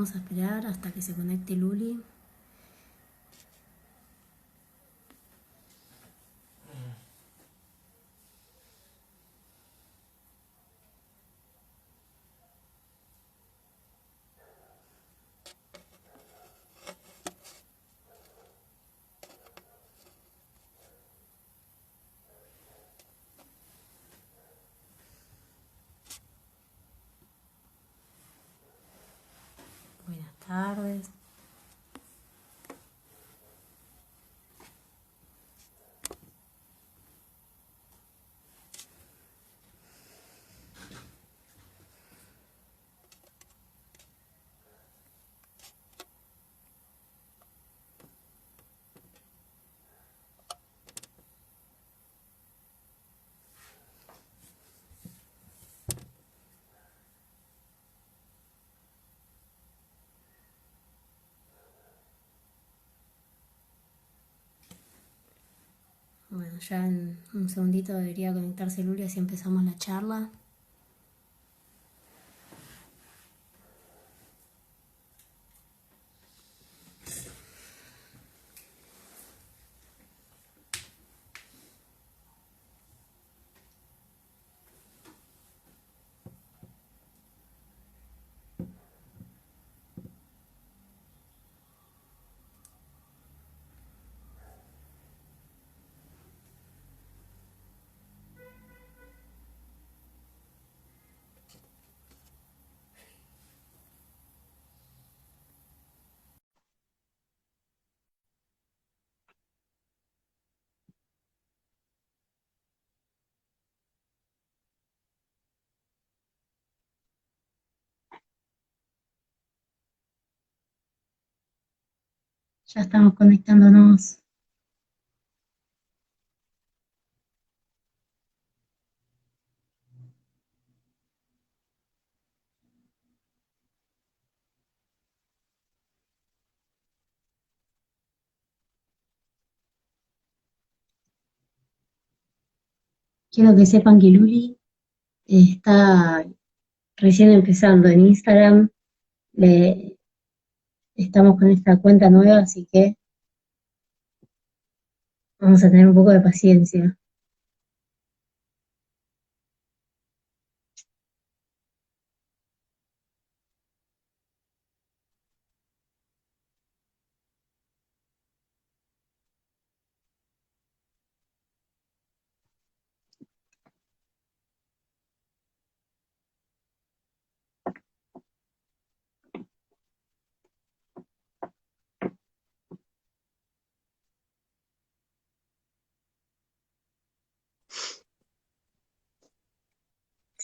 vamos a esperar hasta que se conecte Luli. Buenas tardes. Bueno, ya en un segundito debería conectarse Luli, así empezamos la charla. Ya estamos conectándonos. Quiero que sepan que Luli está recién empezando en Instagram. Le, estamos con esta cuenta nueva, así que vamos a tener un poco de paciencia.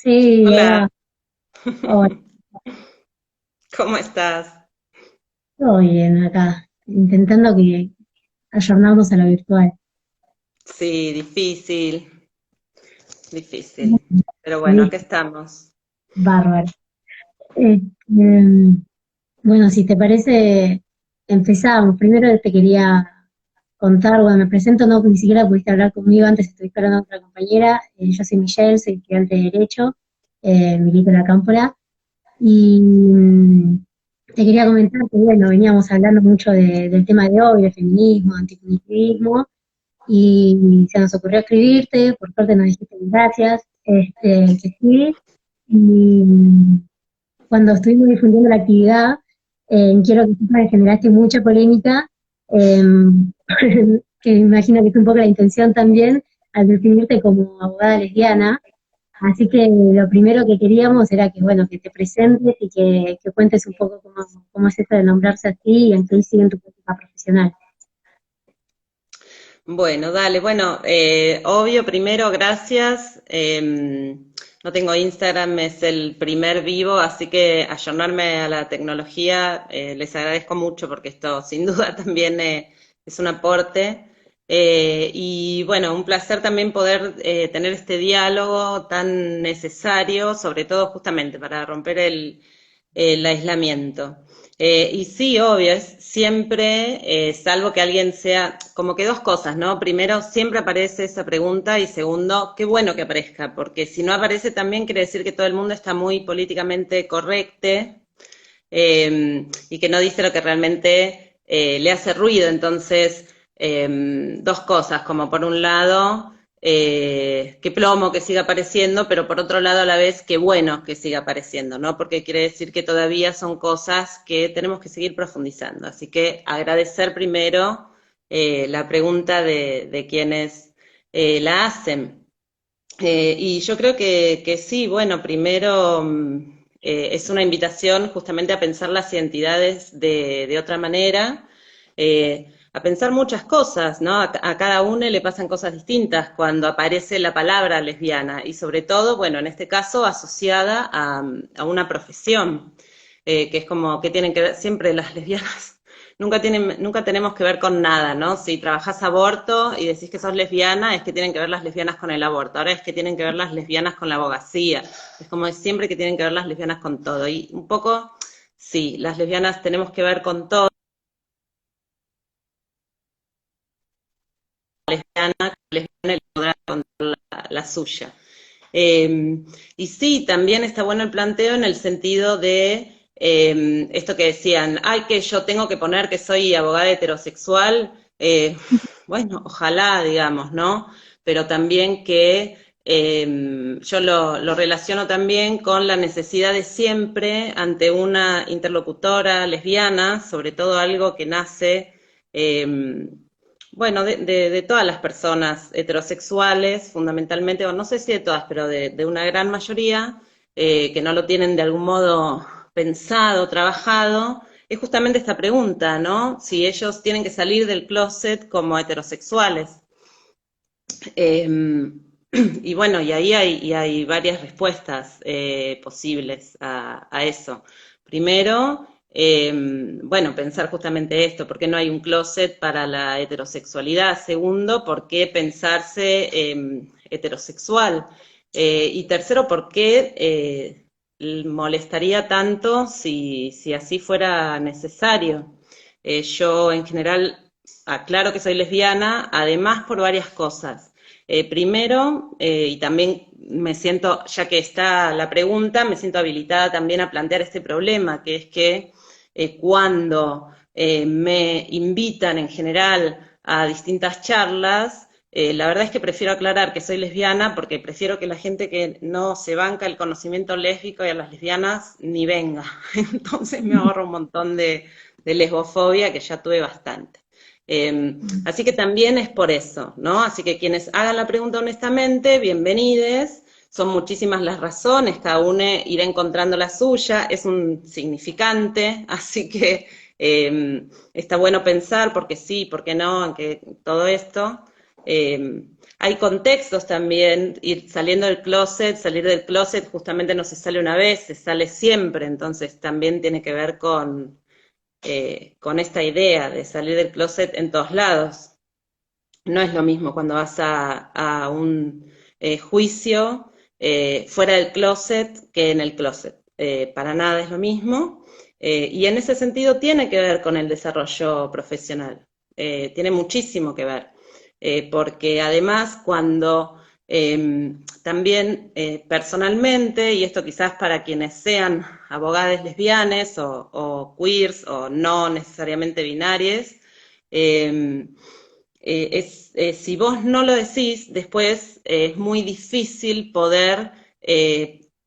Sí, Hola, hola, hola, ¿cómo estás? todo bien acá, intentando que ayornarnos a lo virtual. Sí, difícil, difícil. Pero bueno, Sí, acá estamos. bárbaro. Bueno, si te parece, empezamos. Primero te quería contar, bueno, me presento, no, ni siquiera pudiste hablar conmigo antes, estoy esperando a otra compañera. Yo soy Michelle, soy estudiante de Derecho, milito en la Cámpora. Y te quería comentar que, bueno, veníamos hablando mucho del tema de hoy, de feminismo, antipunitivismo, y se nos ocurrió escribirte, por suerte nos dijiste gracias, que sí. Y cuando estuvimos difundiendo la actividad, quiero que sepas que generaste mucha polémica, eh, que me imagino que es un poco la intención también al definirte como abogada lesbiana. Así que lo primero que queríamos era que, bueno, que te presentes y que cuentes un poco cómo es esto de nombrarse así y en qué sigue en tu práctica profesional. Bueno, dale, bueno, obvio, primero, gracias. No tengo Instagram, es el primer vivo, así que ayornarme a la tecnología, les agradezco mucho porque esto sin duda también es un aporte. Y bueno, un placer también poder tener este diálogo tan necesario, sobre todo justamente para romper el aislamiento. Y sí, obvio, es siempre, salvo que alguien sea, como que dos cosas, ¿no? Primero, siempre aparece esa pregunta y segundo, qué bueno que aparezca, porque si no aparece también quiere decir que todo el mundo está muy políticamente correcto y que no dice lo que realmente le hace ruido. Entonces, dos cosas, como por un lado, qué plomo que siga apareciendo, pero por otro lado a la vez qué bueno que siga apareciendo, ¿no? Porque quiere decir que todavía son cosas que tenemos que seguir profundizando. Así que agradecer primero la pregunta de quienes la hacen. Y yo creo que sí, bueno, primero es una invitación justamente a pensar las identidades de otra manera, a pensar muchas cosas, ¿no? A cada uno le pasan cosas distintas cuando aparece la palabra lesbiana y sobre todo, bueno, en este caso asociada a una profesión, que es como que tienen que ver siempre las lesbianas. Nunca tenemos que ver con nada, ¿no? Si trabajás aborto y decís que sos lesbiana, es que tienen que ver las lesbianas con el aborto. Ahora es que tienen que ver las lesbianas con la abogacía. Es como es siempre que tienen que ver las lesbianas con todo. Y un poco, sí, las lesbianas tenemos que ver con todo. Lesbiana y podrá contar la suya. Y sí, también está bueno el planteo en el sentido de esto que decían, ay, que yo tengo que poner que soy abogada heterosexual, bueno, ojalá, digamos, ¿no? Pero también que yo lo relaciono también con la necesidad de siempre, ante una interlocutora lesbiana, sobre todo algo que nace bueno, de todas las personas heterosexuales, fundamentalmente, o no sé si de todas, pero de una gran mayoría, que no lo tienen de algún modo pensado, trabajado, es justamente esta pregunta, ¿no? Si ellos tienen que salir del closet como heterosexuales. Eh, y bueno, y hay varias respuestas posibles a eso. Primero, bueno, pensar justamente esto, ¿por qué no hay un closet para la heterosexualidad? Segundo, ¿por qué pensarse heterosexual? Y tercero, ¿por qué molestaría tanto si así fuera necesario? Yo en general aclaro que soy lesbiana, además por varias cosas. Primero, y también me siento, ya que está la pregunta, me siento habilitada también a plantear este problema, que es que cuando me invitan en general a distintas charlas, la verdad es que prefiero aclarar que soy lesbiana porque prefiero que la gente que no se banca el conocimiento lésbico y a las lesbianas ni venga. Entonces me ahorro un montón de lesbofobia que ya tuve bastante. Así que también es por eso, ¿no? Así que quienes hagan la pregunta honestamente, bienvenides. Son muchísimas las razones, cada uno irá encontrando la suya, es un significante, así que está bueno pensar, porque sí, porque no, aunque todo esto. Hay contextos también, ir saliendo del closet, salir del closet justamente no se sale una vez, se sale siempre, entonces también tiene que ver con esta idea de salir del closet en todos lados. No es lo mismo cuando vas a un juicio fuera del closet que en el closet. Para nada es lo mismo. Y en ese sentido tiene que ver con el desarrollo profesional. Tiene muchísimo que ver. Porque además cuando también personalmente, y esto quizás para quienes sean abogadas lesbianas o queers o no necesariamente binarias, si vos no lo decís, después es muy difícil poder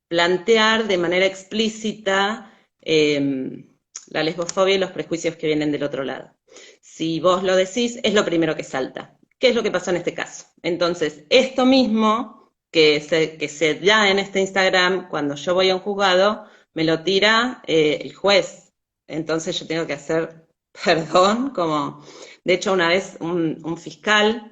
plantear de manera explícita la lesbofobia y los prejuicios que vienen del otro lado. Si vos lo decís, es lo primero que salta. ¿Qué es lo que pasó en este caso? Entonces, esto mismo que se da en este Instagram, cuando yo voy a un juzgado, me lo tira el juez. Entonces yo tengo que hacer perdón, como de hecho una vez un fiscal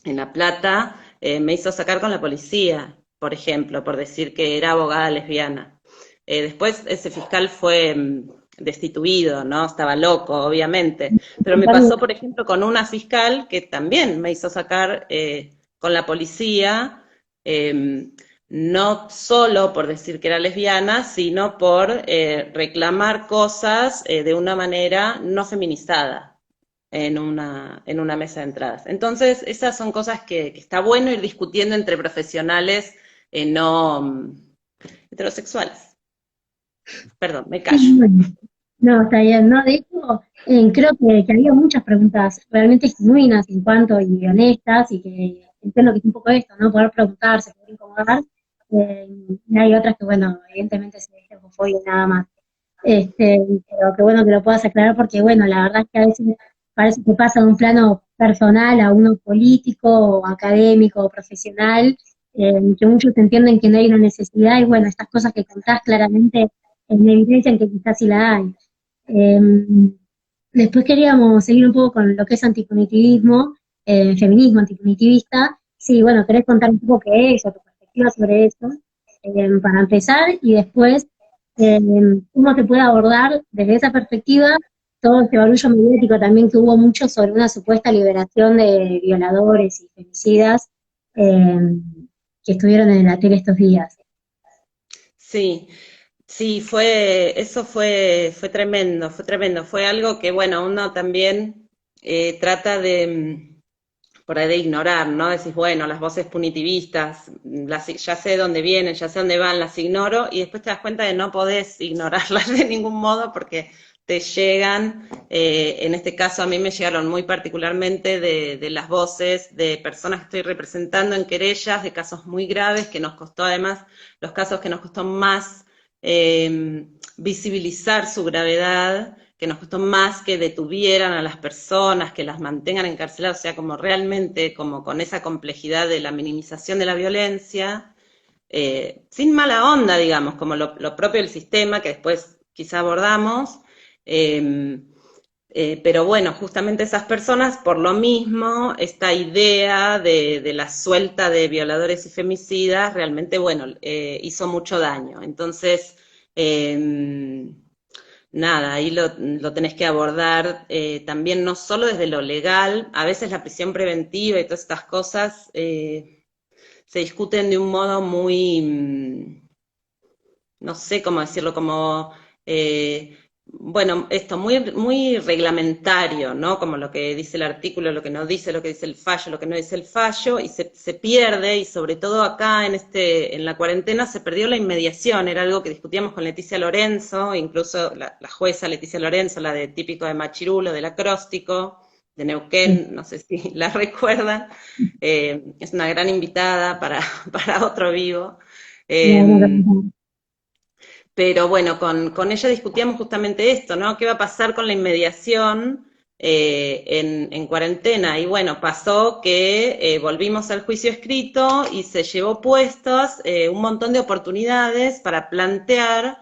en La Plata me hizo sacar con la policía, por ejemplo, por decir que era abogada lesbiana. Después ese fiscal fue destituido, ¿no? Estaba loco, obviamente. Pero me pasó, por ejemplo, con una fiscal que también me hizo sacar con la policía, eh, no solo por decir que era lesbiana, sino por reclamar cosas de una manera no feminizada en una mesa de entradas. Entonces, esas son cosas que está bueno ir discutiendo entre profesionales no heterosexuales. Perdón, me callo. Bueno, no, está bien, ¿no? De hecho, creo que había muchas preguntas realmente genuinas en cuanto y honestas y que entiendo que es un poco esto, ¿no? Poder preguntarse, poder incomodar. Y hay otras que, bueno, evidentemente se dice homofobia y nada más. Pero que bueno que lo puedas aclarar porque, bueno, la verdad es que a veces parece que pasa de un plano personal a uno político o académico o profesional, que muchos entienden que no hay una necesidad y, bueno, estas cosas que contás claramente en evidencia en que quizás sí la hay. Eh, Después queríamos seguir un poco con lo que es antipunitivismo, feminismo antipunitivista. Sí, bueno, querés contar un poco qué es o tu perspectiva sobre eso, para empezar, y después eh, cómo se puede abordar desde esa perspectiva todo este barullo mediático también que hubo mucho sobre una supuesta liberación de violadores y femicidas eh, que estuvieron en la tele estos días. Sí, sí, eso fue tremendo, fue tremendo. Fue algo que, bueno, uno también trata de, por ahí de ignorar, ¿no? Decís, bueno, las voces punitivistas, ya sé dónde vienen, ya sé dónde van, las ignoro, y después te das cuenta de no podés ignorarlas de ningún modo porque te llegan, en este caso a mí me llegaron muy particularmente de las voces de personas que estoy representando en querellas, de casos muy graves, que nos costó además, los casos que nos costó más visibilizar su gravedad, que nos costó más que detuvieran a las personas, que las mantengan encarceladas, o sea, como realmente, como con esa complejidad de la minimización de la violencia, sin mala onda, digamos, como lo propio del sistema, que después quizá abordamos, eh, pero bueno, justamente esas personas, por lo mismo, esta idea de la suelta de violadores y femicidas, realmente, bueno, hizo mucho daño. Entonces, eh, nada, ahí lo tenés que abordar también no solo desde lo legal, a veces la prisión preventiva y todas estas cosas se discuten de un modo muy, no sé cómo decirlo, como, bueno, esto, muy reglamentario, ¿no? Como lo que dice el artículo, lo que dice el fallo, lo que no dice el fallo, y se pierde, y sobre todo acá en la cuarentena se perdió la inmediación, era algo que discutíamos con Leticia Lorenzo, incluso la jueza Leticia Lorenzo, la de típico de Machirulo, del acróstico, de Sí, Neuquén, no sé si la recuerdan, es una gran invitada para, para otro vivo. la verdad Eh, que pero bueno, con ella discutíamos justamente esto, ¿no? ¿Qué va a pasar con la inmediación en cuarentena? Y bueno, pasó que volvimos al juicio escrito y se llevó puestos un montón de oportunidades para plantear,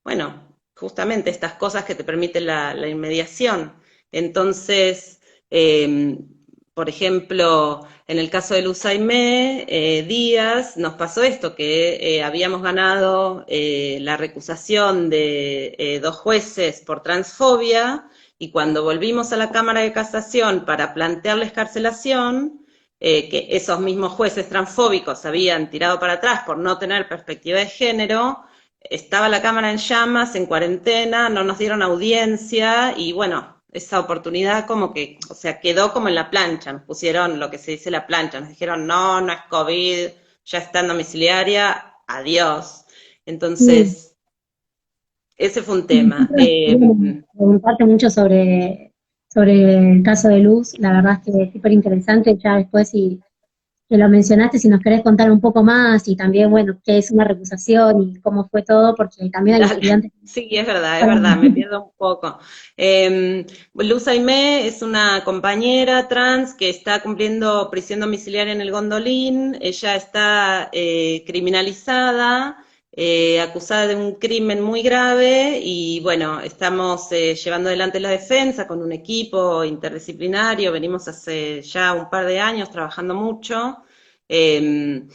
bueno, justamente estas cosas que te permite la inmediación. Entonces, eh, por ejemplo, en el caso de Lusaimé Díaz nos pasó esto, que habíamos ganado la recusación de dos jueces por transfobia y cuando volvimos a la Cámara de Casación para plantear la escarcelación, que esos mismos jueces transfóbicos habían tirado para atrás por no tener perspectiva de género, estaba la Cámara en llamas, en cuarentena, no nos dieron audiencia y bueno, esa oportunidad como que, o sea, quedó como en la plancha, nos pusieron lo que se dice la plancha, nos dijeron, no, no es COVID, ya está en domiciliaria, adiós. sí. Entonces, ese fue un Sí, tema. nosotros queríamos preguntarte mucho sobre el caso de Luz, la verdad es que es súper interesante, ya después si que lo mencionaste, si nos querés contar un poco más y también, bueno, qué es una recusación y cómo fue todo, porque también hay Dale. estudiantes. Sí, es verdad, me pierdo un poco. Luz Aimé es una compañera trans que está cumpliendo prisión domiciliaria en el Gondolín. Ella está criminalizada, acusada de un crimen muy grave y bueno, estamos llevando adelante la defensa con un equipo interdisciplinario. Venimos hace ya un par de años trabajando mucho. Eh,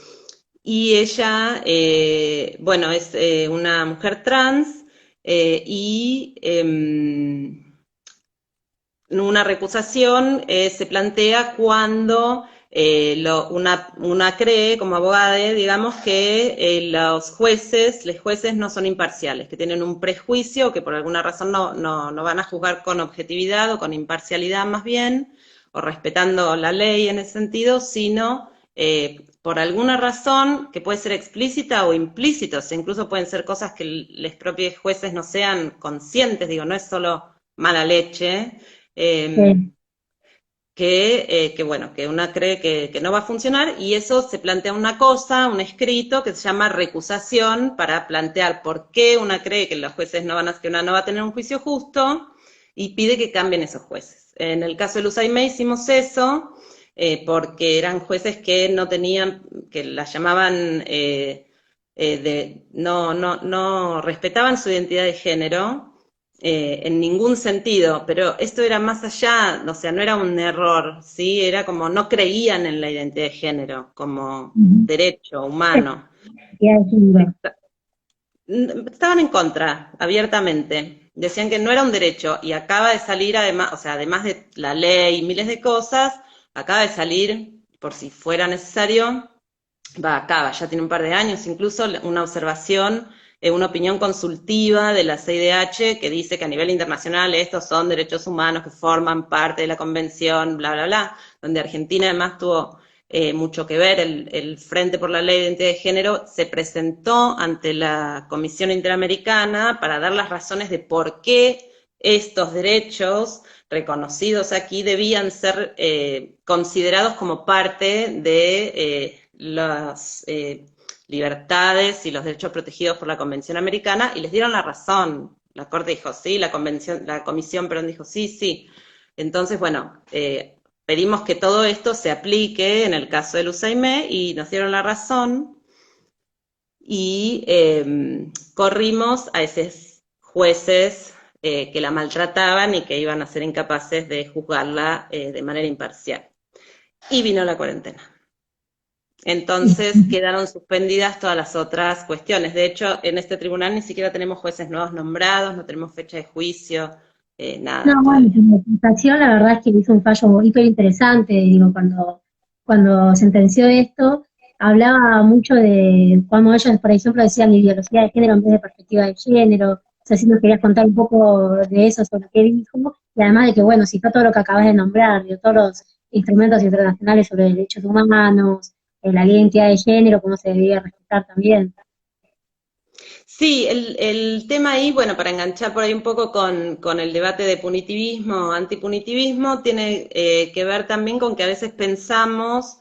y ella, bueno, es una mujer trans y una recusación se plantea cuando una cree, como abogada, digamos, que los jueces no son imparciales, que tienen un prejuicio, que por alguna razón no van a juzgar con objetividad o con imparcialidad más bien, o respetando la ley en ese sentido, sino por alguna razón que puede ser explícita o implícita, o sea, incluso pueden ser cosas que los propios jueces no sean conscientes, digo, no es solo mala leche, eh, Sí, que bueno, que una cree que no va a funcionar y eso se plantea una cosa, un escrito que se llama recusación para plantear por qué una cree que los jueces no van a, que una no va a tener un juicio justo y pide que cambien esos jueces. En el caso de Lusaime hicimos eso porque eran jueces que no tenían, que las llamaban no respetaban su identidad de género en ningún sentido, pero esto era más allá, o sea, no era un error, ¿sí? Era como no creían en la identidad de género como ujú. derecho humano. Identidad de género. Estaban en contra, abiertamente. Decían que no era un derecho y acaba de salir además, o sea, además de la ley y miles de cosas, acaba de salir, por si fuera necesario, acaba, ya tiene un par de años, incluso una observación, una opinión consultiva de la CIDH que dice que a nivel internacional estos son derechos humanos que forman parte de la convención, bla, bla, bla, donde Argentina además tuvo mucho que ver, el Frente por la Ley de Identidad de Género se presentó ante la Comisión Interamericana para dar las razones de por qué estos derechos reconocidos aquí debían ser considerados como parte de las libertades y los derechos protegidos por la Convención Americana y les dieron la razón. La Corte dijo sí, la Comisión, perdón, dijo sí, sí. Entonces, bueno, pedimos que todo esto se aplique en el caso del USAIME y nos dieron la razón y corrimos a esos jueces que la maltrataban y que iban a ser incapaces de juzgarla de manera imparcial. Y vino la cuarentena. Entonces quedaron suspendidas todas las otras cuestiones. De hecho, en este tribunal ni siquiera tenemos jueces nuevos nombrados, no tenemos fecha de juicio, No, nada bueno, todavía. como acusación, la verdad es que hizo un fallo hiper interesante, digo, cuando sentenció esto, hablaba mucho de cuando ellos, por ejemplo, decían ideología de género en vez de perspectiva de género. O sea, si nos querías contar un poco de eso, sobre qué dijo, y además de que, bueno, citó todo lo que acabas de nombrar, digo, todos los instrumentos internacionales sobre derechos humanos, la ley de identidad de género, cómo se debía respetar también. Sí, el tema ahí, bueno, para enganchar por ahí un poco con el debate de punitivismo o antipunitivismo, tiene que ver también con que a veces pensamos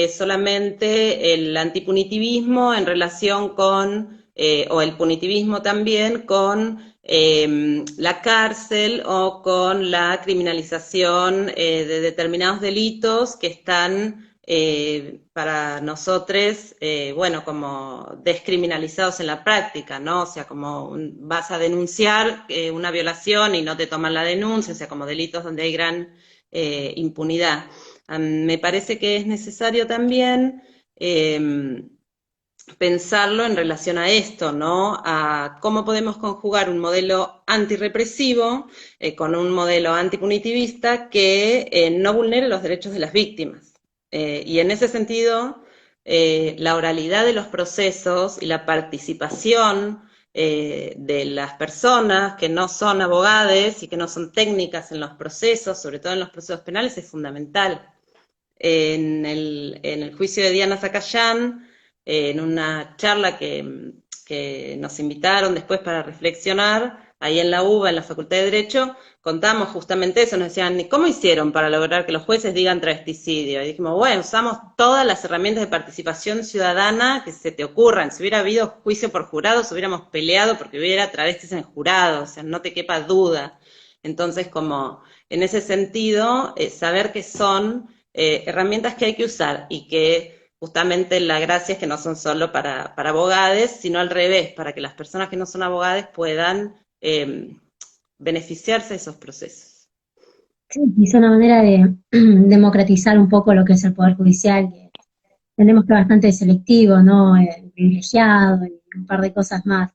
solamente el antipunitivismo en relación con, o el punitivismo también con la cárcel o con la criminalización de determinados delitos que están para nosotros, bueno, como descriminalizados en la práctica, ¿no? O sea, como vas a denunciar una violación y no te toman la denuncia, o sea, como delitos donde hay gran impunidad. Me parece que es necesario también pensarlo en relación a esto, ¿no? A cómo podemos conjugar un modelo antirrepresivo con un modelo antipunitivista que no vulnere los derechos de las víctimas. Y en ese sentido, la oralidad de los procesos y la participación de las personas que no son abogados y que no son técnicas en los procesos, sobre todo en los procesos penales, es fundamental. En el juicio de Diana Zacayán, en una charla que nos invitaron después para reflexionar, ahí en la UBA, en la Facultad de Derecho, contamos justamente eso, nos decían, ¿y cómo hicieron para lograr que los jueces digan travesticidio? Y dijimos, bueno, usamos todas las herramientas de participación ciudadana que se te ocurran. Si hubiera habido juicio por jurados, hubiéramos peleado porque hubiera travestis en jurado, o sea, no te quepa duda. Entonces, como en ese sentido, saber que son herramientas que hay que usar y que justamente la gracia es que no son solo para abogados, sino al revés, para que las personas que no son abogados puedan beneficiarse de esos procesos. Sí, es una manera de democratizar un poco lo que es el Poder Judicial, que tenemos que ser bastante selectivo, ¿no? Privilegiado y un par de cosas más.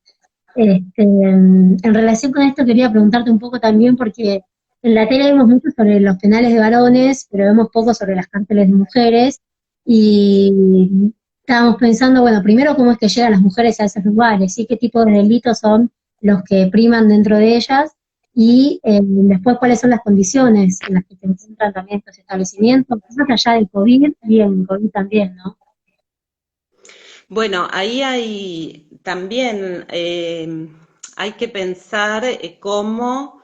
En relación con esto quería preguntarte un poco también, porque en la tele vemos mucho sobre los penales de varones, pero vemos poco sobre las cárceles de mujeres, y estábamos pensando, bueno, primero cómo es que llegan las mujeres a esos lugares, ¿sí? ¿Qué tipo de delitos son los que priman dentro de ellas? y después cuáles son las condiciones en las que se encuentran también estos establecimientos, más allá del COVID y en COVID también, ¿no? Bueno, ahí hay también, hay que pensar cómo,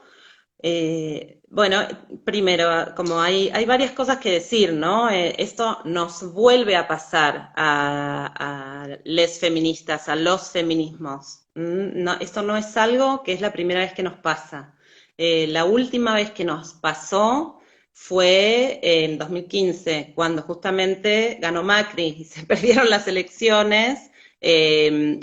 bueno, primero, como hay varias cosas que decir, ¿no? Esto nos vuelve a pasar a les feministas, a los feminismos. No, esto no es algo que es la primera vez que nos pasa. La última vez que nos pasó fue en 2015, cuando justamente ganó Macri y se perdieron las elecciones,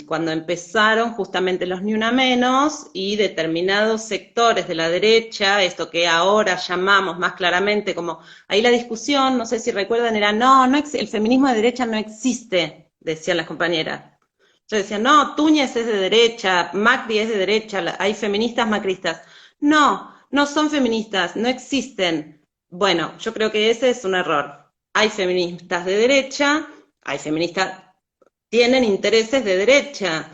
cuando empezaron justamente los Ni Una Menos y determinados sectores de la derecha, esto que ahora llamamos más claramente como, ahí la discusión, no sé si recuerdan, era, no, el feminismo de derecha no existe, decían las compañeras. Yo decía, no, Túñez es de derecha, Macri es de derecha, hay feministas macristas. No, no son feministas, no existen. Bueno, yo creo que ese es un error. Hay feministas de derecha, hay feministas, tienen intereses de derecha,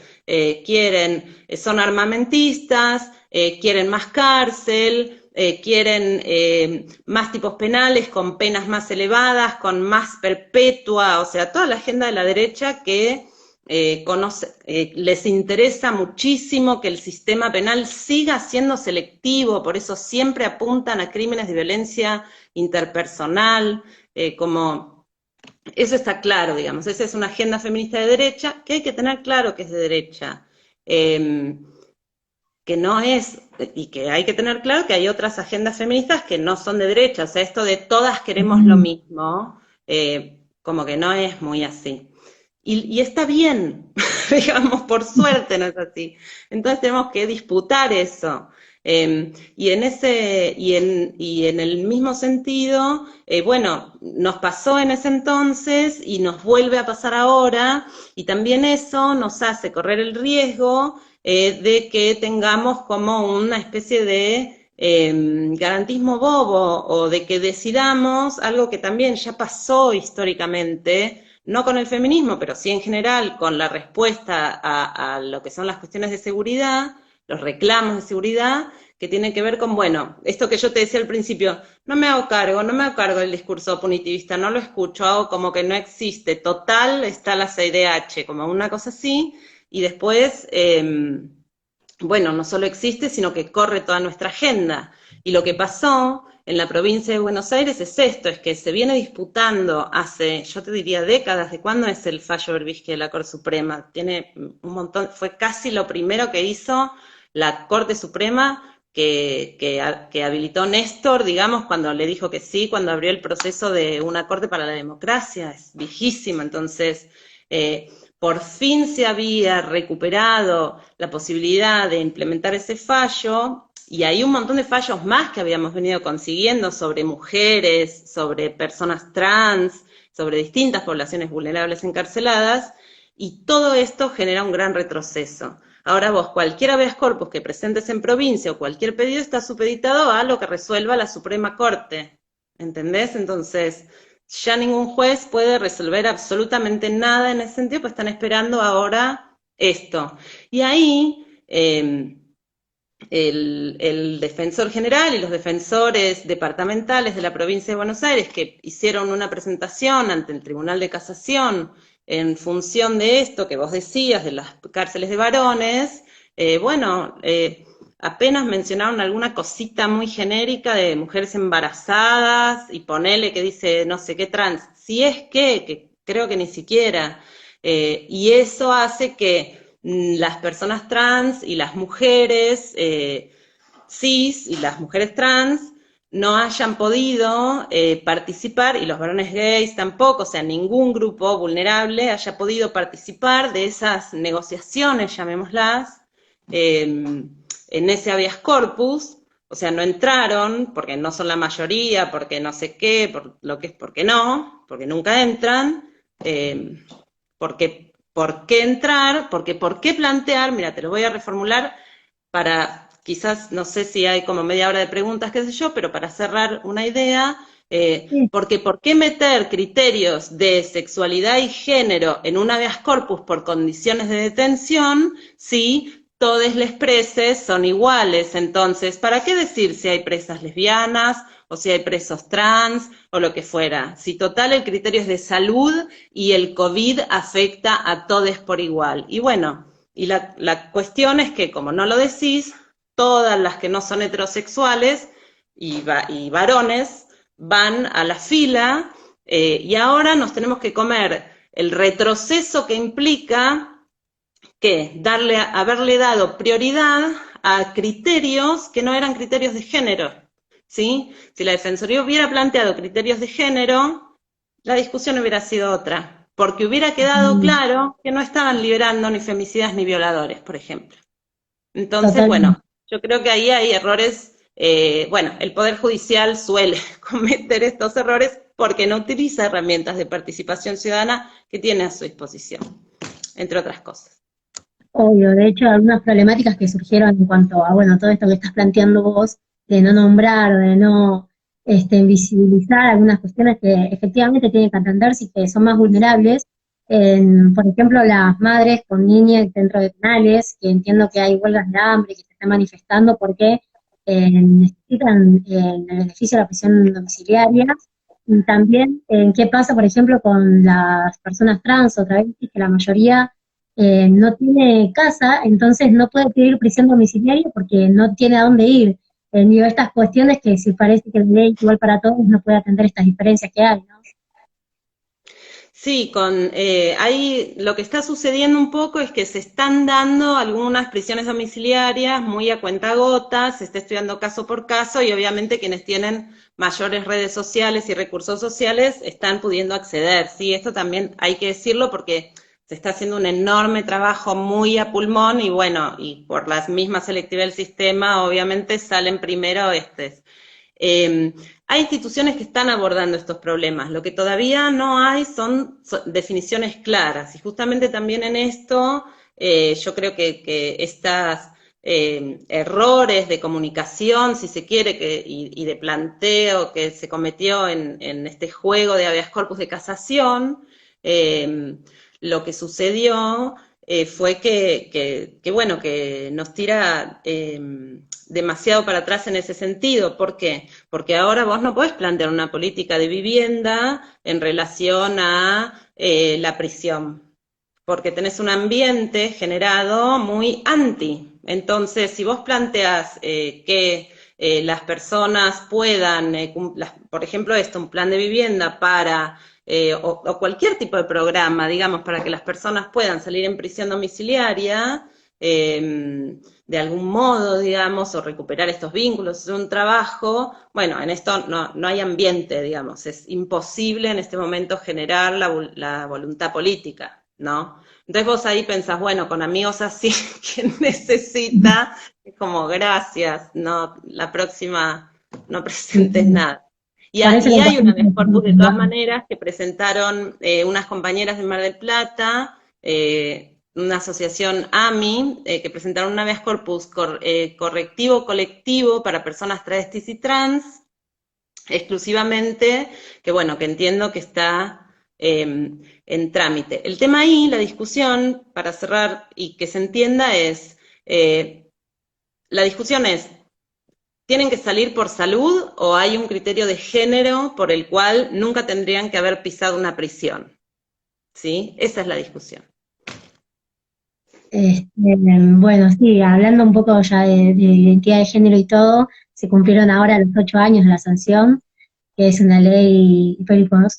son armamentistas, quieren más cárcel, quieren más tipos penales, con penas más elevadas, con más perpetua, o sea, toda la agenda de la derecha que les interesa muchísimo que el sistema penal siga siendo selectivo, por eso siempre apuntan a crímenes de violencia interpersonal, como eso está claro, digamos, esa es una agenda feminista de derecha que hay que tener claro que es de derecha. Eh, que no es, y que hay que tener claro que hay otras agendas feministas que no son de derecha, o sea, esto de todas queremos lo mismo, como que no es muy así. Y está bien, digamos, por suerte no es así. Entonces tenemos que disputar eso. Y en el mismo sentido, bueno, nos pasó en ese entonces y nos vuelve a pasar ahora, y también eso nos hace correr el riesgo de que tengamos como una especie de garantismo bobo o de que decidamos algo que también ya pasó históricamente, no con el feminismo, pero sí en general con la respuesta a lo que son las cuestiones de seguridad, los reclamos de seguridad, que tienen que ver con, bueno, esto que yo te decía al principio, no me hago cargo del discurso punitivista, no lo escucho, hago como que no existe, total está la CIDH, como una cosa así, y después, bueno, no solo existe, sino que corre toda nuestra agenda. Y lo que pasó en la provincia de Buenos Aires es esto, es que se viene disputando hace, yo te diría, décadas, ¿de cuándo es el fallo Berbisky de la Corte Suprema? Tiene un montón, fue casi lo primero que hizo la Corte Suprema que habilitó Néstor, digamos, cuando le dijo que sí, cuando abrió el proceso de una Corte para la Democracia, es viejísima, entonces por fin se había recuperado la posibilidad de implementar ese fallo, y hay un montón de fallos más que habíamos venido consiguiendo sobre mujeres, sobre personas trans, sobre distintas poblaciones vulnerables encarceladas, y todo esto genera un gran retroceso. Ahora vos, cualquier habeas corpus que presentes en provincia o cualquier pedido está supeditado a lo que resuelva la Suprema Corte. ¿Entendés? Entonces, ya ningún juez puede resolver absolutamente nada en ese sentido, pues están esperando ahora esto. Y ahí el defensor general y los defensores departamentales de la provincia de Buenos Aires que hicieron una presentación ante el Tribunal de Casación en función de esto que vos decías, de las cárceles de varones, bueno, apenas mencionaron alguna cosita muy genérica de mujeres embarazadas y ponele que dice no sé qué trans, si es que creo que ni siquiera, y eso hace que las personas trans y las mujeres cis y las mujeres trans no hayan podido participar, y los varones gays tampoco, o sea, ningún grupo vulnerable haya podido participar de esas negociaciones, llamémoslas, en ese habeas corpus, o sea, no entraron porque no son la mayoría, porque no sé qué, por lo que es porque no, porque nunca entran, porque ¿por qué entrar? Porque ¿por qué plantear? Mira, te lo voy a reformular para quizás, no sé si hay como media hora de preguntas, qué sé yo, pero para cerrar una idea, Sí, porque ¿por qué meter criterios de sexualidad y género en un habeas corpus por condiciones de detención si todas las preses son iguales. Entonces, ¿para qué decir si hay presas lesbianas o si hay presos trans o lo que fuera? Si total el criterio es de salud y el COVID afecta a todos por igual. Y bueno, y la cuestión es que como no lo decís, todas las que no son heterosexuales y varones van a la fila, y ahora nos tenemos que comer el retroceso que implica que haberle dado prioridad a criterios que no eran criterios de género, ¿sí? Si la Defensoría hubiera planteado criterios de género, la discusión hubiera sido otra, porque hubiera quedado claro que no estaban liberando ni femicidas ni violadores, por ejemplo. Entonces, Totalmente. bueno, yo creo que ahí hay errores, bueno, el Poder Judicial suele cometer estos errores porque no utiliza herramientas de participación ciudadana que tiene a su disposición, entre otras cosas. Obvio, de hecho, algunas problemáticas que surgieron en cuanto a, bueno, todo esto que estás planteando vos, de no nombrar, de no visibilizar algunas cuestiones que efectivamente tienen que atenderse y que son más vulnerables. Por ejemplo, las madres con niñas dentro de penales, que entiendo que hay huelgas de hambre que se están manifestando porque necesitan el beneficio de la prisión domiciliaria. Y también, ¿qué pasa, por ejemplo, con las personas trans o travestis, que la mayoría no tiene casa, entonces no puede pedir prisión domiciliaria porque no tiene a dónde ir. Digo, estas cuestiones que si parece que la ley igual para todos no puede atender estas diferencias que hay, ¿no? Sí, ahí lo que está sucediendo un poco es que se están dando algunas prisiones domiciliarias muy a cuentagotas, se está estudiando caso por caso y obviamente quienes tienen mayores redes sociales y recursos sociales están pudiendo acceder. Sí, esto también hay que decirlo porque se está haciendo un enorme trabajo muy a pulmón y bueno, y por la misma selectividad del sistema obviamente salen primero eh, hay instituciones que están abordando estos problemas, lo que todavía no hay son definiciones claras y justamente también en esto yo creo que estas errores de comunicación, si se quiere, y de planteo que se cometió en este juego de habeas corpus de casación, lo que sucedió fue bueno, que nos tira demasiado para atrás en ese sentido. ¿Por qué? Porque ahora vos no podés plantear una política de vivienda en relación a la prisión, porque tenés un ambiente generado muy anti. Entonces, si vos planteas que las personas puedan, por ejemplo, un plan de vivienda para o cualquier tipo de programa, digamos, para que las personas puedan salir en prisión domiciliaria, de algún modo, digamos, o recuperar estos vínculos, hacer un trabajo, bueno, en esto no hay ambiente, digamos, es imposible en este momento generar la voluntad política, ¿no? Entonces vos ahí pensás, bueno, con amigos así, quien necesita, es como gracias, no, la próxima no presentes nada. Parece Y la hay una importancia vez de corpus de todas igual. maneras que presentaron unas compañeras de Mar del Plata, una asociación AMI, que presentaron un habeas corpus correctivo colectivo para personas travestis y trans, exclusivamente, que bueno, que entiendo que está en trámite. El tema ahí, la discusión, para cerrar y que se entienda, la discusión es, ¿tienen que salir por salud o hay un criterio de género por el cual nunca tendrían que haber pisado una prisión? ¿Sí? Esa es la discusión. Bueno, sí, hablando un poco ya de identidad de género y todo, se cumplieron ahora los 8 años de la sanción, que es una ley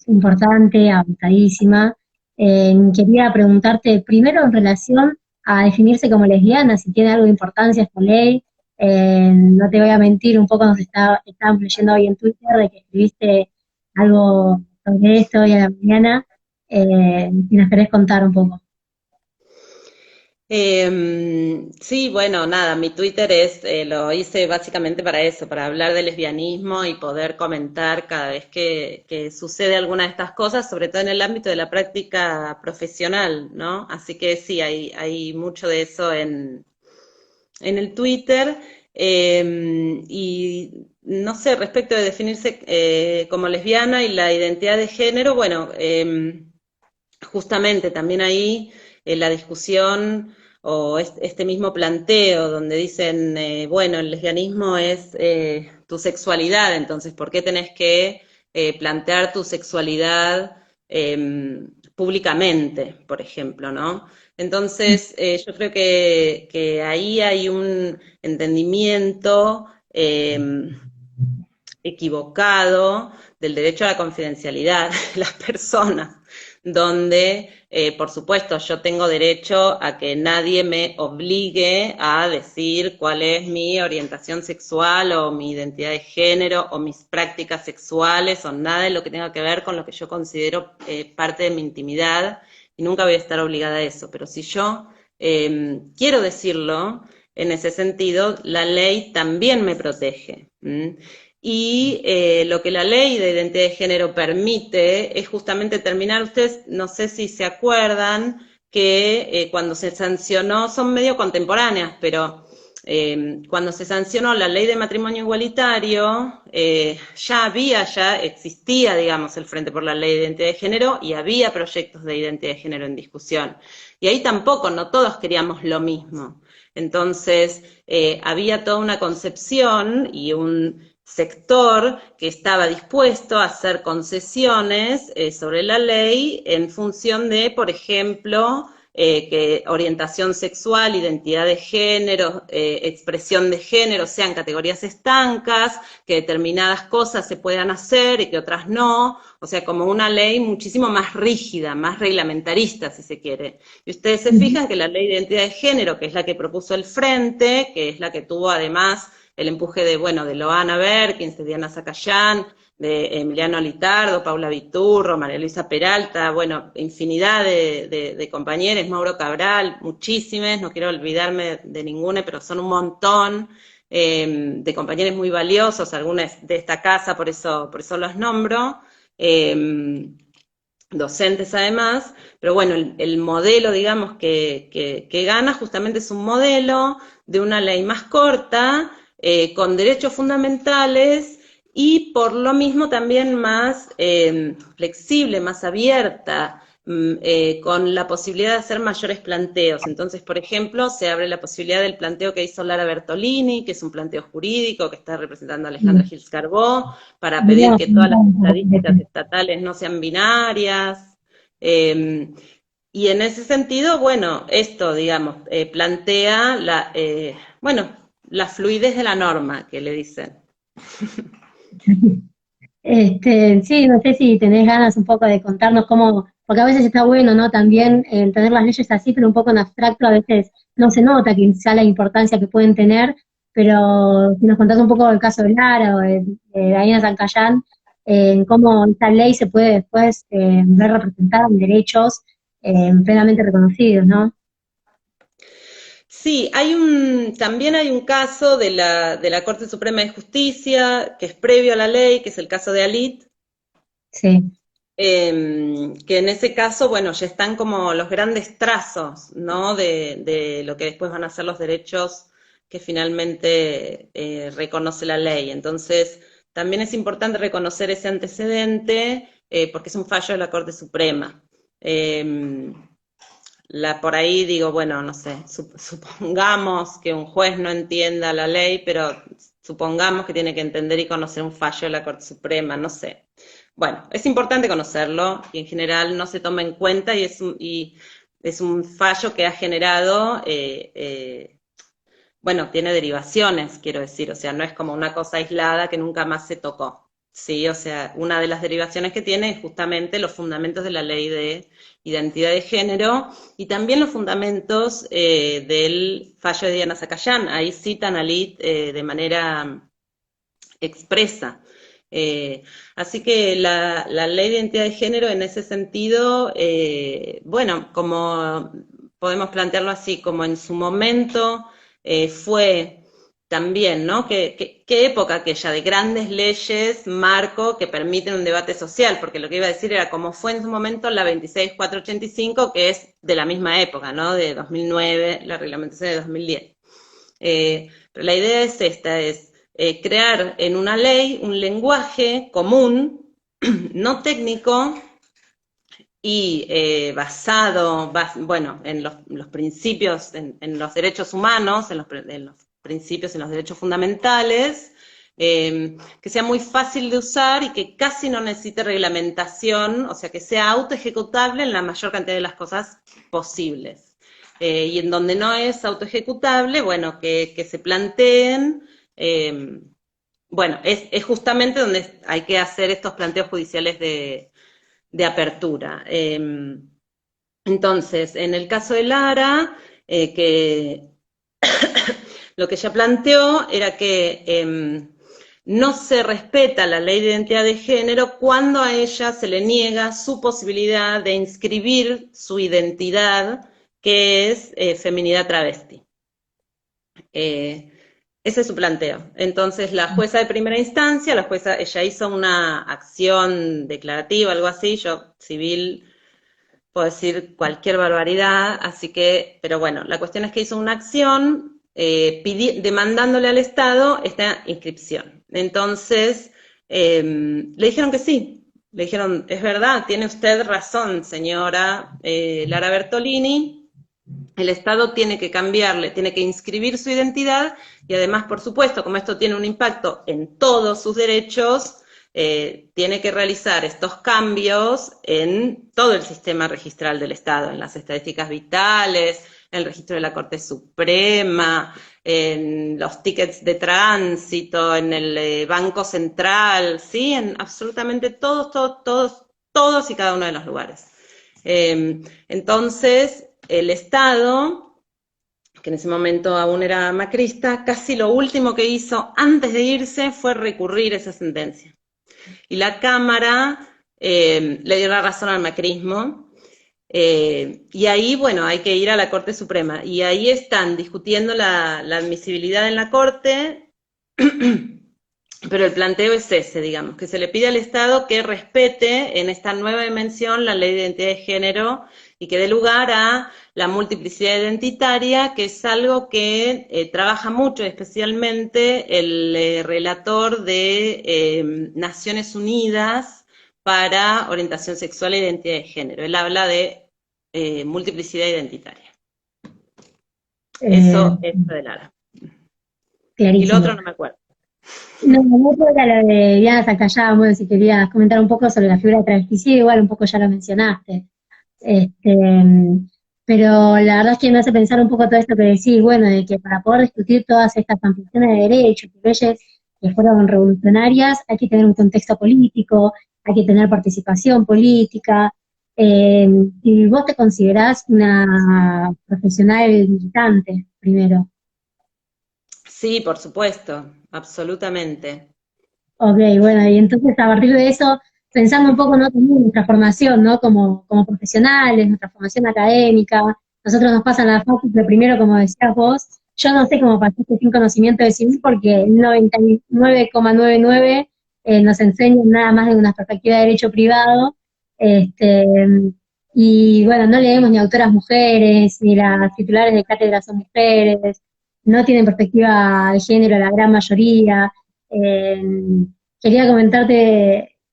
importante, avanzadísima. Quería preguntarte primero en relación a definirse como lesbiana, si tiene algo de importancia esta ley. No te voy a mentir, un poco estábamos leyendo hoy en Twitter de que escribiste algo sobre esto hoy a la mañana. Si nos querés contar un poco. Sí, bueno, nada, mi Twitter lo hice básicamente para eso, para hablar de lesbianismo y poder comentar cada vez que sucede alguna de estas cosas, sobre todo en el ámbito de la práctica profesional, ¿no? Así que sí, hay mucho de eso en el Twitter. Y no sé, respecto de definirse como lesbiana y la identidad de género, bueno, justamente también ahí la discusión o este mismo planteo donde dicen, bueno, el lesbianismo es tu sexualidad, entonces, ¿por qué tenés que plantear tu sexualidad públicamente, por ejemplo, ¿no? Entonces, yo creo que ahí hay un entendimiento equivocado del derecho a la confidencialidad de las personas, donde, por supuesto, yo tengo derecho a que nadie me obligue a decir cuál es mi orientación sexual o mi identidad de género o mis prácticas sexuales o nada de lo que tenga que ver con lo que yo considero parte de mi intimidad y nunca voy a estar obligada a eso. Pero si yo quiero decirlo, en ese sentido, la ley también me protege. Y lo que la ley de identidad de género permite es justamente terminar, ustedes no sé si se acuerdan que cuando se sancionó, son medio contemporáneas, pero cuando se sancionó la ley de matrimonio igualitario, ya existía, digamos, el Frente por la Ley de Identidad de Género y había proyectos de identidad de género en discusión. Y ahí tampoco, no todos queríamos lo mismo. Entonces, había toda una concepción y un sector que estaba dispuesto a hacer concesiones sobre la ley en función de, por ejemplo, que orientación sexual, identidad de género, expresión de género sean categorías estancas, que determinadas cosas se puedan hacer y que otras no, o sea, como una ley muchísimo más rígida, más reglamentarista, si se quiere. Y ustedes se fijan que la ley de identidad de género, que es la que propuso el Frente, que es la que tuvo además el empuje de, bueno, de Loana Berkins, de Diana Zacayán, de Emiliano Litardo, Paula Viturro, María Luisa Peralta, bueno, infinidad de compañeros, Mauro Cabral, muchísimas, no quiero olvidarme de ninguna, pero son un montón de compañeros muy valiosos, algunas de esta casa, por eso los nombro, docentes además, pero bueno, el modelo, digamos, que gana justamente es un modelo de una ley más corta, con derechos fundamentales y por lo mismo también más flexible, más abierta, con la posibilidad de hacer mayores planteos. Entonces, por ejemplo, se abre la posibilidad del planteo que hizo Lara Bertolini, que es un planteo jurídico que está representando a Alejandra Gils Carbó, para pedir Mirá, que todas las estadísticas estatales no sean binarias. Eh, y en ese sentido, bueno, esto, digamos, plantea bueno, la fluidez de la norma, que le dicen. Sí, no sé si tenés ganas un poco de contarnos cómo, porque a veces está bueno, ¿no? También tener las leyes así, pero un poco en abstracto, a veces no se nota quizá la importancia que pueden tener, pero si nos contás un poco del caso de Lara o de Diana Zancayán, en cómo esta ley se puede después ver representada en derechos plenamente reconocidos, ¿no? Sí, también hay un caso de la Corte Suprema de Justicia, que es previo a la ley, que es el caso de Alit, Sí. que en ese caso, bueno, ya están como los grandes trazos, ¿no? De lo que después van a ser los derechos que finalmente reconoce la ley. Entonces, también es importante reconocer ese antecedente, porque es un fallo de la Corte Suprema. Eh, por ahí digo, bueno, no sé, supongamos que un juez no entienda la ley, pero supongamos que tiene que entender y conocer un fallo de la Corte Suprema, no sé. Bueno, es importante conocerlo y en general no se toma en cuenta y es un fallo que ha generado, bueno, tiene derivaciones, quiero decir, o sea, no es como una cosa aislada que nunca más se tocó. Sí, o sea, una de las derivaciones que tiene es justamente los fundamentos de la ley de identidad de género y también los fundamentos del fallo de Diana Zacayán. Ahí citan a Lid de manera expresa. Eh, Así que la ley de identidad de género en ese sentido, bueno, como podemos plantearlo así, como en su momento fue también, ¿no? ¿Qué época aquella de grandes leyes, marco, que permiten un debate social? Porque lo que iba a decir era como fue en su momento la 26485, que es de la misma época, ¿no? De 2009, la reglamentación de 2010. Pero la idea es esta, es crear en una ley un lenguaje común, no técnico, y bueno, en los principios, en los derechos humanos, en los principios, en los derechos fundamentales, que sea muy fácil de usar y que casi no necesite reglamentación, o sea, que sea autoejecutable en la mayor cantidad de las cosas posibles. Y en donde no es autoejecutable, bueno, que se planteen, bueno, es justamente donde hay que hacer estos planteos judiciales de apertura. Entonces, en el caso de Lara, que lo que ella planteó era que no se respeta la ley de identidad de género cuando a ella se le niega su posibilidad de inscribir su identidad, que es feminidad travesti. Ese es su planteo. Entonces, la jueza de primera instancia, ella hizo una acción declarativa, algo así, yo civil puedo decir cualquier barbaridad, así que, pero bueno, la cuestión es que hizo una acción demandándole al Estado esta inscripción. Entonces, le dijeron que sí, le dijeron, es verdad, tiene usted razón, señora Lara Bertolini, el Estado tiene que cambiarle, tiene que inscribir su identidad y además, por supuesto, como esto tiene un impacto en todos sus derechos, tiene que realizar estos cambios en todo el sistema registral del Estado, en las estadísticas vitales, en el registro de la Corte Suprema, en los tickets de tránsito, en el Banco Central, ¿sí? En absolutamente todos y cada uno de los lugares. Entonces, el Estado, que en ese momento aún era macrista, casi lo último que hizo antes de irse fue recurrir esa sentencia. Y la Cámara le dio la razón al macrismo, y ahí, bueno, hay que ir a la Corte Suprema, y ahí están discutiendo la admisibilidad en la Corte, pero el planteo es ese, digamos, que se le pide al Estado que respete en esta nueva dimensión la ley de identidad de género y que dé lugar a la multiplicidad identitaria, que es algo que trabaja mucho, especialmente el relator de Naciones Unidas para orientación sexual e identidad de género. Él habla de multiplicidad identitaria. Eso es de Lara. Clarísimo. Y lo otro no me acuerdo. No, no era la de Diana Zacayán, bueno, si querías comentar un poco sobre la figura de travesticida, igual un poco ya lo mencionaste. Pero la verdad es que me hace pensar un poco todo esto que decís, bueno, de que para poder discutir todas estas ampliaciones de derechos y leyes que fueron revolucionarias, hay que tener un contexto político, hay que tener participación política. Y vos te considerás una profesional militante, primero. Sí, por supuesto, absolutamente. Ok, bueno, y entonces a partir de eso, pensando un poco, ¿no? También en nuestra formación, ¿no? Como profesionales, nuestra formación académica, nosotros nos pasan la facu, pero primero, como decías vos, yo no sé cómo pasaste sin conocimiento de civil porque el 99,99 nos enseñan nada más de una perspectiva de derecho privado, este, y bueno, no leemos ni autoras mujeres, ni las titulares de cátedra son mujeres, no tienen perspectiva de género la gran mayoría. Eh, Quería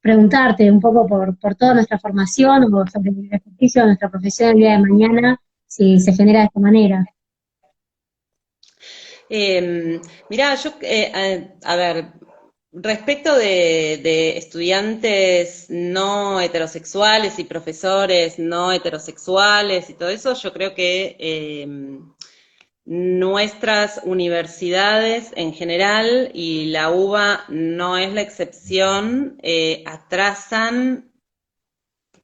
preguntarte un poco por toda nuestra formación o sobre el ejercicio de nuestra profesión el día de mañana, si se genera de esta manera. Mirá, yo, a ver, respecto de estudiantes no heterosexuales y profesores no heterosexuales y todo eso, yo creo que nuestras universidades en general, y la UBA no es la excepción, atrasan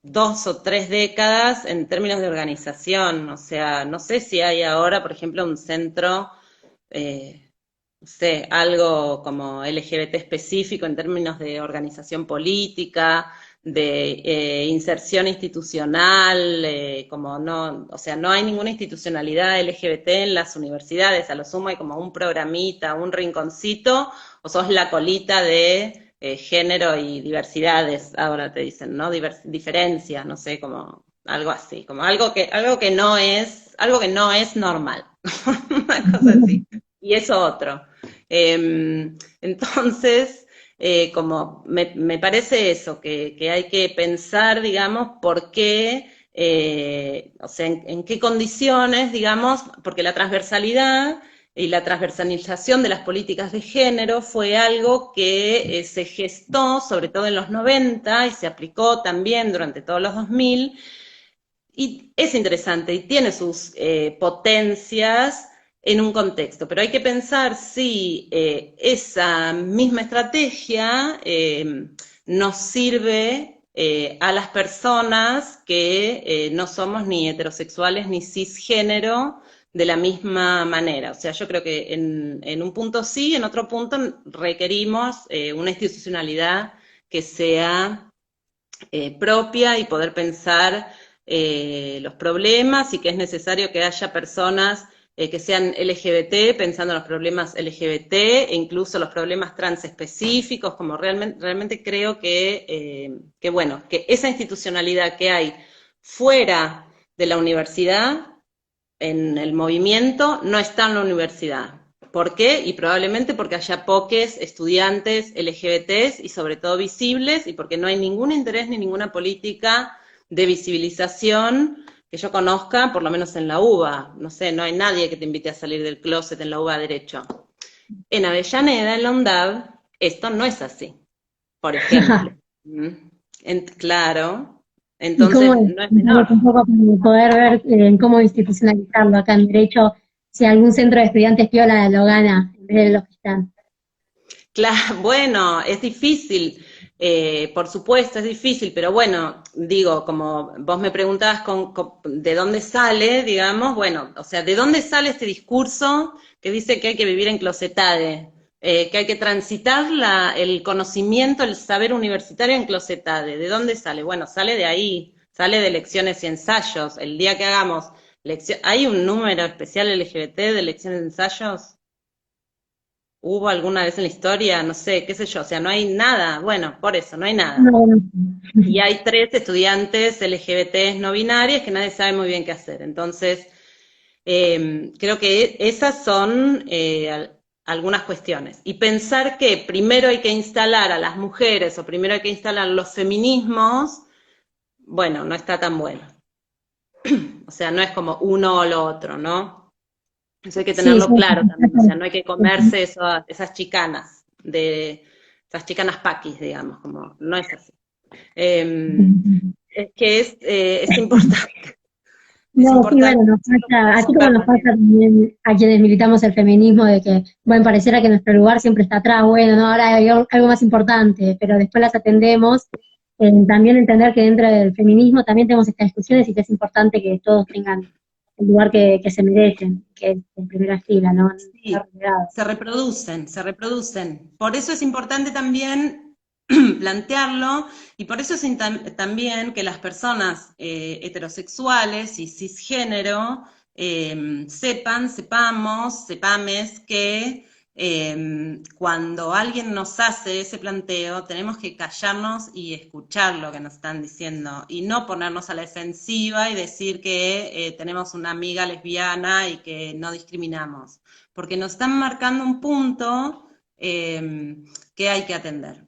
2 o 3 décadas en términos de organización. O sea, no sé si hay ahora, por ejemplo, un centro, no sé, algo como LGBT específico en términos de organización política, de inserción institucional, como no, o sea, no hay ninguna institucionalidad LGBT en las universidades, a lo sumo hay como un programita, un rinconcito, o sos la colita de género y diversidades, ahora te dicen, ¿no? Diferencias, no sé, como algo así, como algo que no es normal, una cosa así. Y eso otro. Entonces, como me parece eso, que hay que pensar, digamos, por qué, o sea, en qué condiciones, digamos, porque la transversalidad y la transversalización de las políticas de género fue algo que se gestó sobre todo en los 90 y se aplicó también durante todos los 2000 y es interesante y tiene sus potencias en un contexto, pero hay que pensar si esa misma estrategia nos sirve a las personas que no somos ni heterosexuales ni cisgénero de la misma manera. O sea, yo creo que en un punto sí, en otro punto requerimos una institucionalidad que sea propia y poder pensar los problemas y que es necesario que haya personas que sean LGBT, pensando en los problemas LGBT e incluso los problemas transespecíficos, como realmente creo que, bueno, que esa institucionalidad que hay fuera de la universidad, en el movimiento, no está en la universidad. ¿Por qué? Y probablemente porque haya pocos estudiantes LGBTs y sobre todo visibles y porque no hay ningún interés ni ninguna política de visibilización que yo conozca, por lo menos en la UBA. No sé, no hay nadie que te invite a salir del closet en la UBA Derecho. En Avellaneda, en la UNDAV, esto no es así, por ejemplo. Claro, ¿Y cómo entonces es? no es Contame menor. un poco para poder ver en cómo institucionalizarlo acá en Derecho, si algún centro de estudiantes piola lo gana en vez de los que están. Claro, bueno, es difícil, por supuesto, es difícil, pero bueno, digo, como vos me preguntabas de dónde sale, digamos, bueno, o sea, ¿de dónde sale este discurso que dice que hay que vivir en closetade? Que hay que transitar el conocimiento, el saber universitario en closetade. ¿De dónde sale? Bueno, sale de ahí, sale de lecciones y ensayos. El día que hagamos ¿hay un número especial LGBT de lecciones y ensayos? ¿Hubo alguna vez en la historia? No sé, qué sé yo, o sea, no hay nada. Bueno, por eso, no hay nada. No, no. Y hay 3 estudiantes LGBT no binarias que nadie sabe muy bien qué hacer. Entonces, creo que esas son algunas cuestiones. Y pensar que primero hay que instalar a las mujeres o primero hay que instalar los feminismos, bueno, no está tan bueno. O sea, no es como uno o lo otro, ¿no? Eso hay que Sí, tenerlo sí, claro también, o sea, no hay que comerse esas chicanas, esas chicanas paquis, digamos, como no es así. Es que es importante, es no, sí, bueno, importante nos decirlo falta, como así como nos falta conversación. también a quienes militamos el feminismo, de que, bueno, pareciera que nuestro lugar siempre está atrás, bueno, no, ahora hay algo más importante, pero después las atendemos. También entender que dentro del feminismo también tenemos estas discusiones y que es importante que todos tengan el lugar que se merecen, que es en primera fila, ¿no? No estar Sí, relegados. se reproducen, se reproducen. Por eso es importante también plantearlo y por eso es también que las personas heterosexuales y cisgénero sepames que cuando alguien nos hace ese planteo tenemos que callarnos y escuchar lo que nos están diciendo y no ponernos a la defensiva y decir que tenemos una amiga lesbiana y que no discriminamos, porque nos están marcando un punto que hay que atender.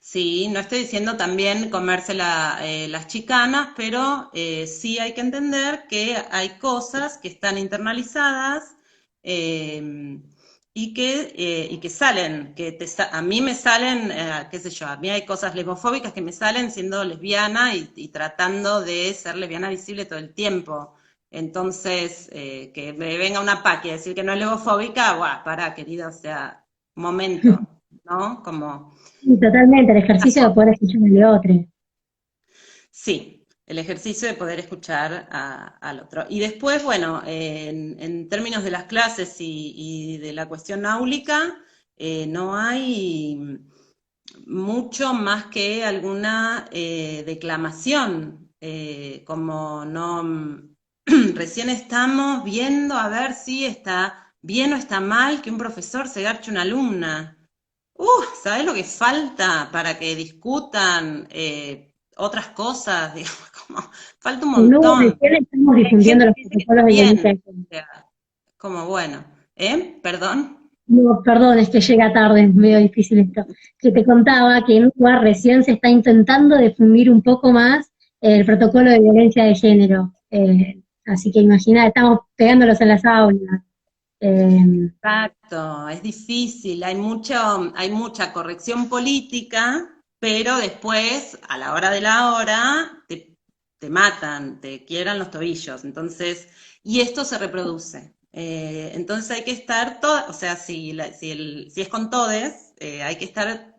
Sí, no estoy diciendo también comerse las chicanas, pero sí hay que entender que hay cosas que están internalizadas eh, y que salen, a mí me salen, qué sé yo, a mí hay cosas lesbofóbicas que me salen siendo lesbiana y tratando de ser lesbiana visible todo el tiempo. Entonces, que me venga una paqui a decir que no es lesbofóbica, guau, pará, querido, o sea, momento, ¿no? Como Y totalmente, el esas ejercicio de cosas. poder escuchar al otro. Sí, el ejercicio de poder escuchar al otro. Y después, bueno, en términos de las clases y de la cuestión áulica, no hay mucho más que alguna declamación, como no, recién estamos viendo a ver si está bien o está mal que un profesor se garche una alumna. ¿Sabes lo que falta para que discutan otras cosas? Digamos, como, falta un Luego montón. recién estamos Hay difundiendo gente los que dice que está protocolos de bien. INICEF. O sea, como bueno. ¿Eh? ¿Perdón? No, perdón, es que llega tarde, es medio difícil esto. Que te contaba que en Uruguay recién se está intentando difundir un poco más el protocolo de violencia de género. Así que imagina, estamos pegándolos en las aulas. Eh, Exacto, es difícil, hay mucha corrección política, pero después, a la hora de la hora, te matan, te quiebran los tobillos. Entonces, y esto se reproduce. Entonces hay que estar o sea, si es con todes, hay que estar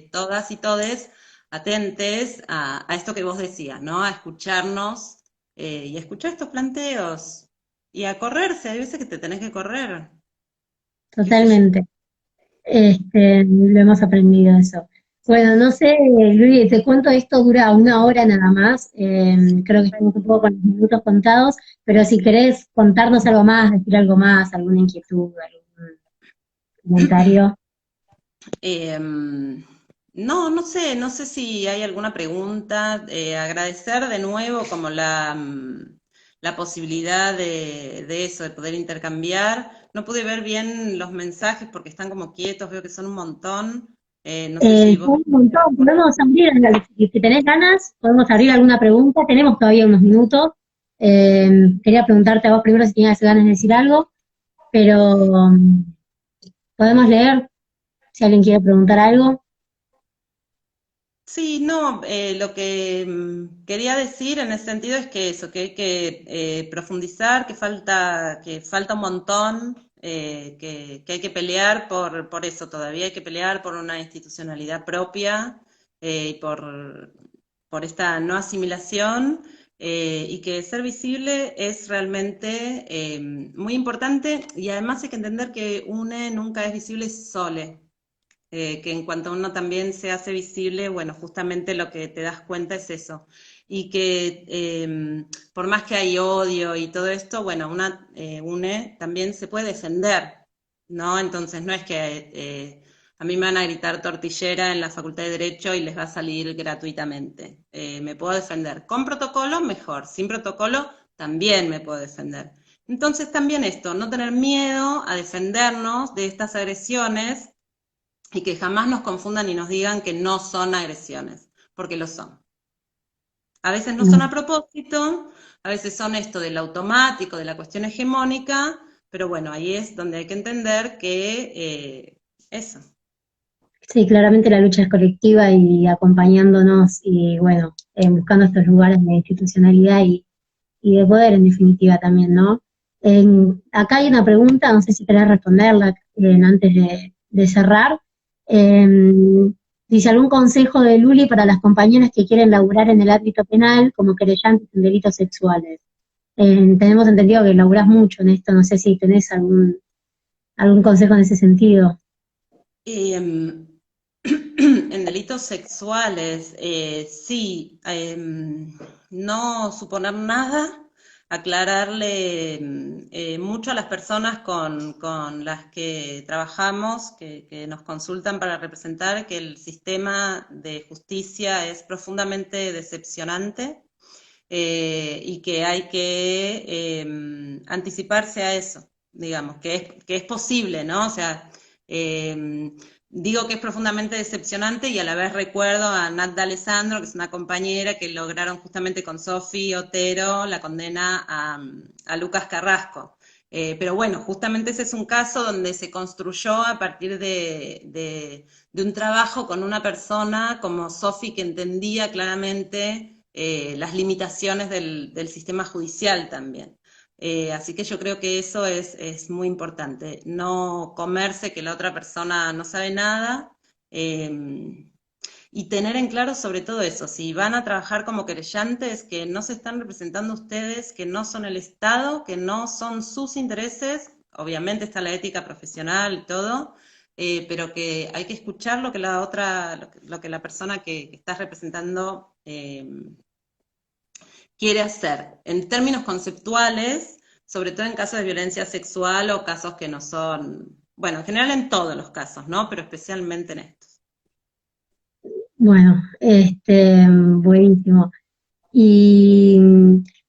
todas y todes atentes a esto que vos decías, ¿no? A escucharnos y a escuchar estos planteos y a correrse, hay veces que te tenés que correr, qué sé yo. Totalmente. Lo hemos aprendido eso. Bueno, no sé, Luis, te cuento, esto dura una hora nada más. Creo que estamos un poco con los minutos contados, pero si querés contarnos algo más, decir algo más, alguna inquietud, algún comentario. No, no sé si hay alguna pregunta. Agradecer de nuevo como la posibilidad de eso, de poder intercambiar. No pude ver bien los mensajes porque están como quietos, veo que son un montón. No sé si vos... Son un montón, podemos abrir, si tenés ganas, podemos abrir Sí, alguna pregunta, tenemos todavía unos minutos. Quería preguntarte a vos primero si tenías ganas de decir algo, pero podemos leer si alguien quiere preguntar algo. sí, no, lo que quería decir en ese sentido es que eso, que hay que profundizar, que falta un montón, que hay que pelear por eso, todavía hay que pelear por una institucionalidad propia y por esta no asimilación, y que ser visible es realmente muy importante, y además hay que entender que UNE nunca es visible sole, que en cuanto uno también se hace visible, bueno, justamente lo que te das cuenta es eso. Y que por más que hay odio y todo esto, bueno, una UNE también se puede defender, ¿no? Entonces no es que a mí me van a gritar tortillera en la Facultad de Derecho y les va a salir gratuitamente. Me puedo defender. Con protocolo, mejor. Sin protocolo, también me puedo defender. Entonces también esto, no tener miedo a defendernos de estas agresiones y que jamás nos confundan y nos digan que no son agresiones, porque lo son. A veces no son a propósito, a veces son esto del automático, de la cuestión hegemónica, pero bueno, ahí es donde hay que entender que eso. Sí, claramente la lucha es colectiva y acompañándonos y bueno, buscando estos lugares de institucionalidad y de poder en definitiva también, ¿no? Acá hay una pregunta, no sé si querés responderla antes de cerrar. Eh, Dice, ¿algún consejo de Luli para las compañeras que quieren laburar en el ámbito penal como querellantes en delitos sexuales? Tenemos entendido que laburás mucho en esto, no sé si tenés algún consejo en ese sentido. En delitos sexuales, sí, no suponer nada, aclararle mucho a las personas con las que trabajamos, que nos consultan para representar que el sistema de justicia es profundamente decepcionante, y que hay que anticiparse a eso, digamos, que es posible, ¿no? O sea, digo que es profundamente decepcionante y a la vez recuerdo a Nat D'Alessandro, que es una compañera que lograron justamente con Sofi Otero la condena a Lucas Carrasco. Pero bueno, justamente ese es un caso donde se construyó a partir de un trabajo con una persona como Sofi que entendía claramente las limitaciones del sistema judicial también. Así que yo creo que eso es muy importante, no comerse que la otra persona no sabe nada, y tener en claro sobre todo eso, si van a trabajar como querellantes, que no se están representando ustedes, que no son el Estado, que no son sus intereses, obviamente está la ética profesional y todo, pero que hay que escuchar lo que la otra, lo que la persona que estás representando quiere hacer en términos conceptuales, sobre todo en casos de violencia sexual o casos que no son, bueno, en general en todos los casos, ¿no? Pero especialmente en estos. Bueno, buenísimo. Y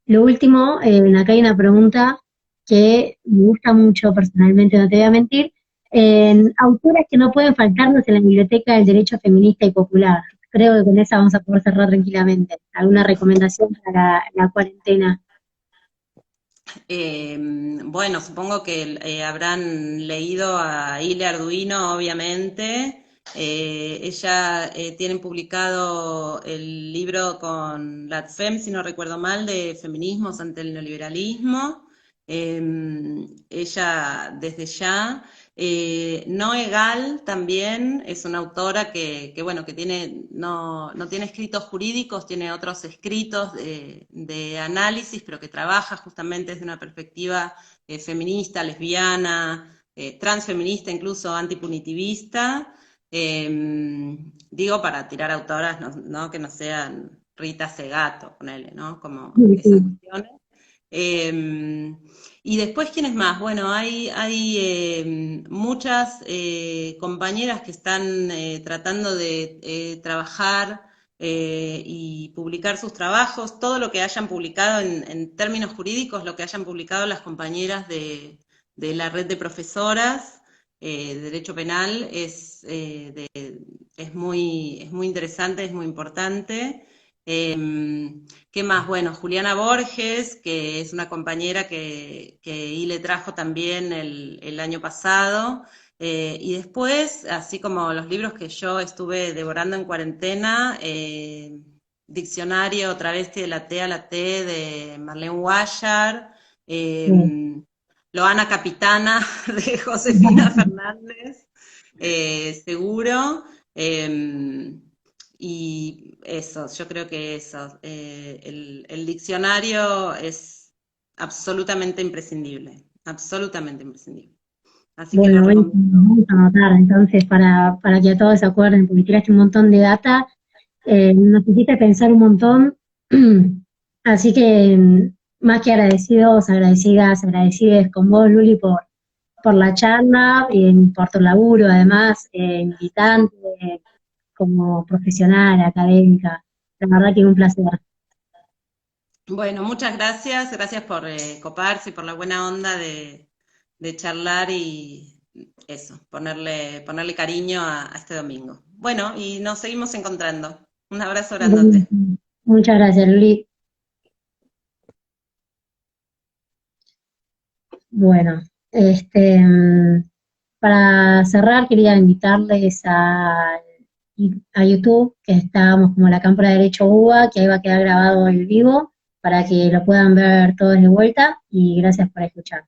lo último, acá hay una pregunta que me gusta mucho personalmente, no te voy a mentir, Autoras que no pueden faltarnos en la biblioteca del derecho feminista y popular. Creo que con esa vamos a poder cerrar tranquilamente. ¿Alguna recomendación para la cuarentena? Bueno, supongo que habrán leído a Ile Arduino, obviamente. Ella tiene publicado el libro con Latfem, si no recuerdo mal, de feminismos ante el neoliberalismo. Ella desde ya. Noe Gall también es una autora bueno, que tiene, no tiene escritos jurídicos, tiene otros escritos de análisis, pero que trabaja justamente desde una perspectiva feminista, lesbiana, transfeminista, incluso antipunitivista. Digo, para tirar autoras, ¿no? Que no sean Rita Segato, ponele, ¿no? Como Sí, esas sí. cuestiones. Y después, ¿quiénes más? Bueno, hay muchas compañeras que están tratando de trabajar y publicar sus trabajos. Todo lo que hayan publicado en términos jurídicos, lo que hayan publicado las compañeras de la red de profesoras de Derecho Penal es muy interesante, es muy importante. ¿Qué más? Bueno, Juliana Borges, que es una compañera que le trajo también el año pasado. Y después, así como los libros que yo estuve devorando en cuarentena, Diccionario Travesti de la T a la T de Marlene Guayar, Sí. Loana Capitana de Josefina Fernández, seguro. Y eso, yo creo que eso, el diccionario es absolutamente imprescindible, absolutamente imprescindible. Así que lo Bueno, buenísimo. recomiendo. Vamos a anotar entonces para que todos se acuerden, porque tiraste un montón de data, nos hiciste pensar un montón, así que más que agradecidos, agradecidas, agradecides con vos, Luli, por la charla, por tu laburo, además, militante, como profesional, académica. La verdad que un placer. Bueno, muchas gracias, gracias por coparse y por la buena onda de charlar y eso, ponerle cariño a este domingo. Bueno, y nos seguimos encontrando. Un abrazo grandote. Buenísimo. Muchas gracias, Luli. Bueno, para cerrar quería invitarles a YouTube, que estábamos como la Cámpora de Derecho UBA, que ahí va a quedar grabado el vivo, para que lo puedan ver todos de vuelta, y gracias por escuchar.